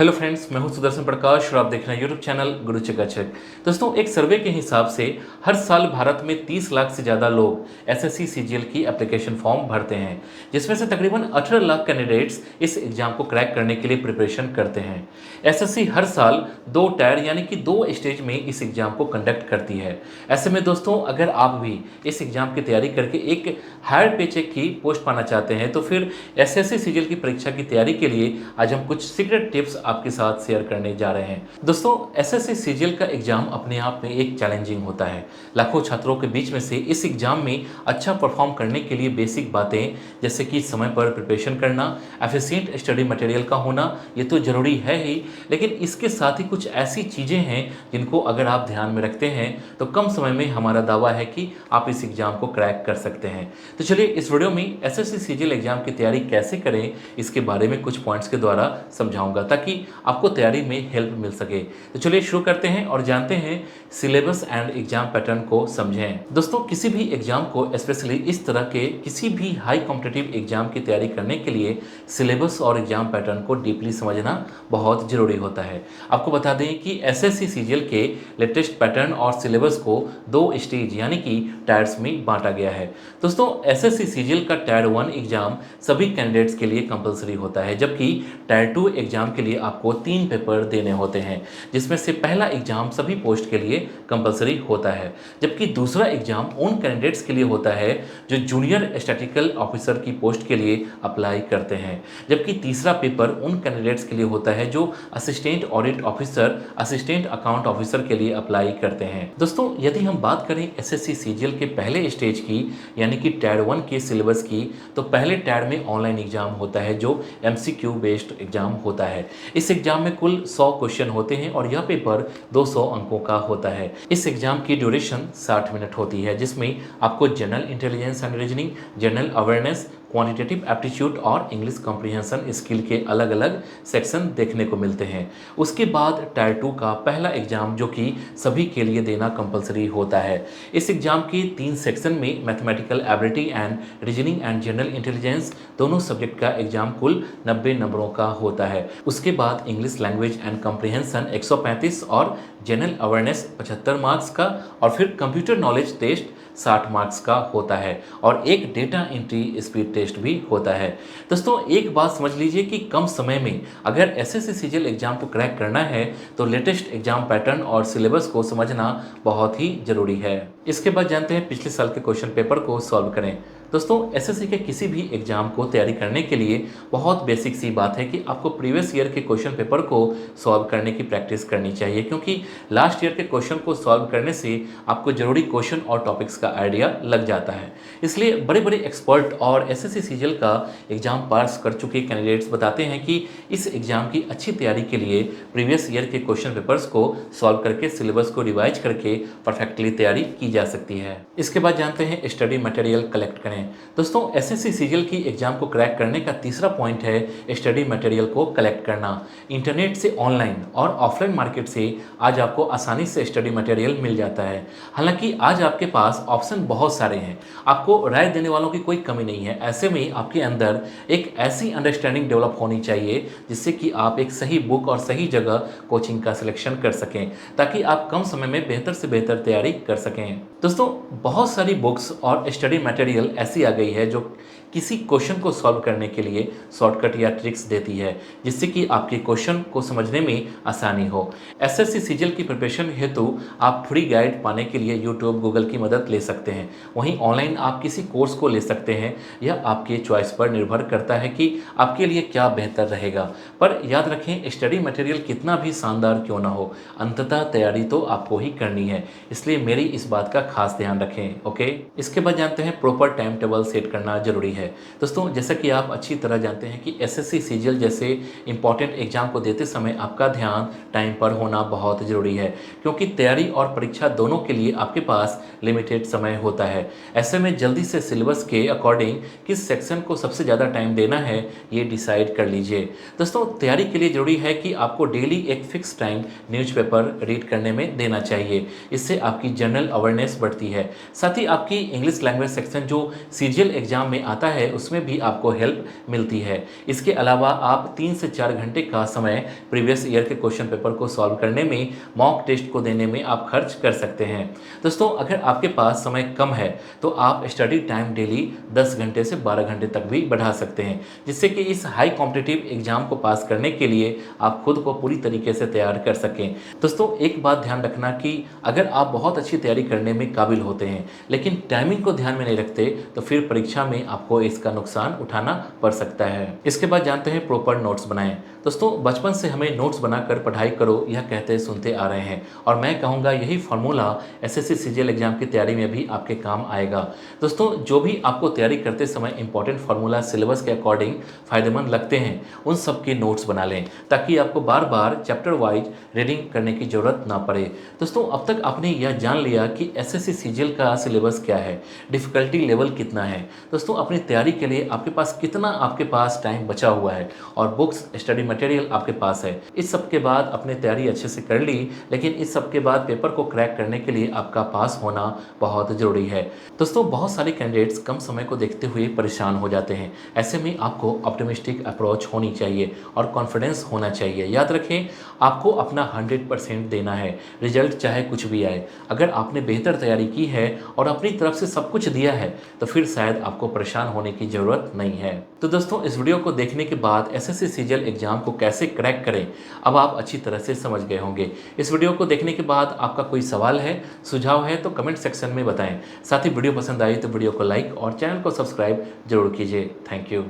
Hello friends, मैं हूं सुदर्शन प्रकाश और आप देख रहे हैं यूट्यूब चैनल गुरु चकाचक। दोस्तों, एक सर्वे के हिसाब से हर साल भारत में 30 लाख से ज़्यादा लोग एसएससी सीजीएल की एप्लीकेशन फॉर्म भरते हैं, जिसमें से तकरीबन 18 लाख कैंडिडेट्स इस एग्ज़ाम को क्रैक करने के लिए प्रिपरेशन करते हैं। एसएससी हर साल 2 टायर यानी कि 2 स्टेज में इस एग्ज़ाम को कंडक्ट करती है। ऐसे में दोस्तों, अगर आप भी इस एग्ज़ाम की तैयारी करके एक हायर पेचेक की पोस्ट पाना चाहते हैं, तो फिर एसएससी सीजीएल की परीक्षा की तैयारी के लिए आज हम कुछ सीक्रेट टिप्स आपके साथ शेयर करने जा रहे हैं। दोस्तों, एसएससी सीजीएल का एग्जाम अपने आप में एक चैलेंजिंग होता है। लाखों छात्रों के बीच में से इस एग्जाम में अच्छा परफॉर्म करने के लिए बेसिक बातें जैसे कि समय पर प्रिपरेशन करना, एफिशिएंट स्टडी मटेरियल का होना, ये तो ज़रूरी है ही, लेकिन इसके साथ ही कुछ ऐसी चीज़ें हैं जिनको अगर आप ध्यान में रखते हैं तो कम समय में हमारा दावा है कि आप इस एग्ज़ाम को क्रैक कर सकते हैं। तो चलिए इस वीडियो में एसएससी सीजीएल एग्ज़ाम की तैयारी कैसे करें, इसके बारे में कुछ पॉइंट्स के द्वारा समझाऊंगा ताकि आपको तैयारी में हेल्प मिल सके। तो चलिए शुरू करते हैं और जानते हैं सिलेबस एंड एग्जाम पैटर्न को समझें। दोस्तों, किसी भी एग्जाम को स्पेशली इस तरह के किसी भी हाई कॉम्पिटिटिव एग्जाम की तैयारी करने के लिए सिलेबस और एग्जाम पैटर्न को डीपली समझना बहुत ज़रूरी होता है। आपको बता दें कि एसएससी सीजीएल के लेटेस्ट पैटर्न और सिलेबस को 2 स्टेज यानी कि टायर्स में बांटा गया है। दोस्तों, एसएससी सीजीएल का टायर 1 एग्जाम सभी कैंडिडेट्स के लिए कंपलसरी होता है, जबकि टायर 2 एग्जाम के लिए आपको 3 पेपर देने होते हैं, जिसमें से पहला एग्जाम सभी पोस्ट के लिए कंपलसरी होता है, जबकि दूसरा एग्जाम उन कैंडिडेट्स के लिए होता है जो जूनियर स्टैटिस्टिकल ऑफिसर की पोस्ट के लिए अप्लाई करते हैं, जबकि तीसरा पेपर उन कैंडिडेट्स के लिए होता है जो assistant audit officer, assistant account officer के लिए अप्लाई करते हैं। दोस्तों, यदि हम बात करें एसएससी सीजीएल के पहले स्टेज की यानी कि टायर 1 के सिलेबस की, तो पहले टायर में ऑनलाइन एग्जाम होता है जो एमसीक्यू बेस्ड एग्जाम होता है। इस एग्जाम में कुल 100 क्वेश्चन होते हैं और यह पेपर 200 अंकों का होता है। इस एग्जाम की ड्यूरेशन 60 मिनट होती है, जिसमें आपको general intelligence and reasoning, general awareness, quantitative aptitude और इंग्लिश कॉम्प्रिहेंशन स्किल के अलग अलग सेक्शन देखने को मिलते हैं। उसके बाद टायर 2 का पहला एग्जाम जो कि सभी के लिए देना कंपलसरी होता है। इस एग्जाम के 3 सेक्शन में mathematical ability and reasoning and general intelligence दोनों सब्जेक्ट का एग्जाम कुल 90 नंबरों का होता है। उसके बाद इंग्लिश लैंग्वेज एंड कॉम्प्रिहेंशन 135 और जनरल अवेयरनेस 75 मार्क्स का, और फिर कंप्यूटर नॉलेज टेस्ट 60 मार्क्स का होता है और एक डेटा एंट्री स्पीड टेस्ट भी होता है। दोस्तों, एक बात समझ लीजिए कि कम समय में अगर एसएससी सीजीएल एग्जाम को क्रैक करना है तो लेटेस्ट एग्जाम पैटर्न और सिलेबस को समझना बहुत ही जरूरी है। इसके बाद जानते हैं पिछले साल के क्वेश्चन पेपर को सॉल्व करें। दोस्तों, एसएससी के किसी भी एग्जाम को तैयारी करने के लिए बहुत बेसिक सी बात है कि आपको प्रीवियस ईयर के क्वेश्चन पेपर को सॉल्व करने की प्रैक्टिस करनी चाहिए, क्योंकि लास्ट ईयर के क्वेश्चन को सॉल्व करने से आपको जरूरी क्वेश्चन और टॉपिक्स का आइडिया लग जाता है। इसलिए बड़े बड़े एक्सपर्ट और एसएससी सीजीएल का एग्जाम पास कर चुके कैंडिडेट्स बताते हैं कि इस एग्जाम की अच्छी तैयारी के लिए प्रीवियस ईयर के क्वेश्चन पेपर्स को सॉल्व करके सिलेबस को रिवाइज करके परफेक्टली तैयारी की जा सकती है। इसके बाद जानते हैं स्टडी मटेरियल कलेक्ट करें। दोस्तों, एसएससी सीजीएल की एग्जाम को क्रैक करने का तीसरा पॉइंट है स्टडी मटेरियल को कलेक्ट करना। इंटरनेट से ऑनलाइन और ऑफलाइन मार्केट से आज आपको आसानी से स्टडी मटेरियल मिल जाता है। हालांकि आज आपके पास ऑप्शन बहुत सारे हैं, आपको राय देने वालों की कोई कमी नहीं है। ऐसे में आपके अंदर एक ऐसी अंडरस्टैंडिंग डेवलप होनी चाहिए जिससे कि आप एक सही बुक और सही जगह कोचिंग का सिलेक्शन कर सकें, ताकि आप कम समय में बेहतर से बेहतर तैयारी कर सकें। दोस्तों, बहुत सारी बुक्स और स्टडी मटेरियल ऐसी आ गई है जो किसी क्वेश्चन को सॉल्व करने के लिए शॉर्टकट या ट्रिक्स देती है, जिससे कि आपके क्वेश्चन को समझने में आसानी हो। एसएससी सीजीएल की प्रिपरेशन हेतु आप फ्री गाइड पाने के लिए यूट्यूब, गूगल की मदद ले सकते हैं। वहीं ऑनलाइन आप किसी कोर्स को ले सकते हैं, यह आपके चॉइस पर निर्भर करता है कि आपके लिए क्या बेहतर रहेगा। पर याद रखें, स्टडी मटेरियल कितना भी शानदार क्यों ना हो, अंततः तैयारी तो आपको ही करनी है, इसलिए मेरी इस बात का खास ध्यान रखें। ओके, इसके बाद जानते हैं प्रॉपर टाइम टेबल सेट करना जरूरी है। दोस्तों, जैसा कि आप अच्छी तरह जानते हैं कि एसएससी सीजीएल जैसे इंपॉर्टेंट एग्जाम को देते समय आपका ध्यान टाइम पर होना बहुत ज़रूरी है, क्योंकि तैयारी और परीक्षा दोनों के लिए आपके पास लिमिटेड समय होता है। ऐसे में जल्दी से सिलेबस के अकॉर्डिंग किस सेक्शन को सबसे ज़्यादा टाइम देना है ये डिसाइड कर लीजिए। दोस्तों, तैयारी के लिए जरूरी है कि आपको डेली एक फिक्स टाइम न्यूज़पेपर रीड करने में देना चाहिए। इससे आपकी जनरल अवेयरनेस बढ़ती है। साथ ही आपकी इंग्लिश लैंग्वेज सेक्शन जो सीजीएल एग्जाम में आता है उसमें भी आपको हेल्प मिलती है। इसके अलावा आप 3 से 4 घंटे का समय प्रीवियस ईयर के क्वेश्चन पेपर को सॉल्व करने में, मॉक टेस्ट को देने में आप खर्च कर सकते हैं। दोस्तों, अगर आपके पास समय कम है तो आप स्टडी टाइम डेली 10 घंटे से 12 घंटे तक भी बढ़ा सकते हैं, जिससे कि इस हाई कॉम्पिटिटिव एग्जाम को पास करने के लिए आप खुद को पूरी तरीके से तैयार कर सकें। दोस्तों, एक बात ध्यान रखना कि अगर आप बहुत अच्छी तैयारी करने में काबिल होते हैं लेकिन टाइमिंग को ध्यान में नहीं रखते तो फिर परीक्षा में आपको इसका नुकसान उठाना पड़ सकता है। इसके बाद जानते हैं प्रॉपर नोट्स बनाएं। दोस्तों, बचपन से हमें नोट्स बनाकर पढ़ाई करो यह कहते सुनते आ रहे हैं और मैं कहूँगा यही फार्मूला एसएससी सीजीएल एग्जाम की तैयारी में भी आपके काम आएगा। दोस्तों, जो भी आपको तैयारी करते समय इंपॉर्टेंट फार्मूला सिलेबस के अकॉर्डिंग फायदेमंद लगते हैं उन सब के नोट्स बना लें ताकि आपको बार बार चैप्टर वाइज रीडिंग करने की ज़रूरत ना पड़े। दोस्तों, अब तक आपने यह जान लिया कि एसएससी सीजीएल का सिलेबस क्या है, डिफ़िकल्टी लेवल कितना है। दोस्तों, अपनी तैयारी के लिए आपके पास कितना आपके पास टाइम बचा हुआ है और बुक्स, स्टडी मटेरियल आपके पास है। इस सब के बाद अपनी तैयारी अच्छे से कर ली, लेकिन इस सब के बाद पेपर को क्रैक करने के लिए आपका पास होना बहुत ज़रूरी है। दोस्तों, बहुत सारे कैंडिडेट्स कम समय को देखते हुए परेशान हो जाते हैं। ऐसे में आपको ऑप्टिमिस्टिक अप्रोच होनी चाहिए और कॉन्फिडेंस होना चाहिए। याद रखें, आपको अपना 100% देना है, रिजल्ट चाहे कुछ भी आए। अगर आपने बेहतर तैयारी की है और अपनी तरफ से सब कुछ दिया है तो फिर शायद आपको परेशान होने की ज़रूरत नहीं है। तो दोस्तों, इस वीडियो को देखने के बाद एसएससी सीजीएल एग्जाम को कैसे क्रैक करें अब आप अच्छी तरह से समझ गए होंगे। इस वीडियो को देखने के बाद आपका कोई सवाल है, सुझाव है तो कमेंट सेक्शन में बताएं। साथ ही वीडियो पसंद आई तो वीडियो को लाइक और चैनल को सब्सक्राइब जरूर कीजिए। Thank you.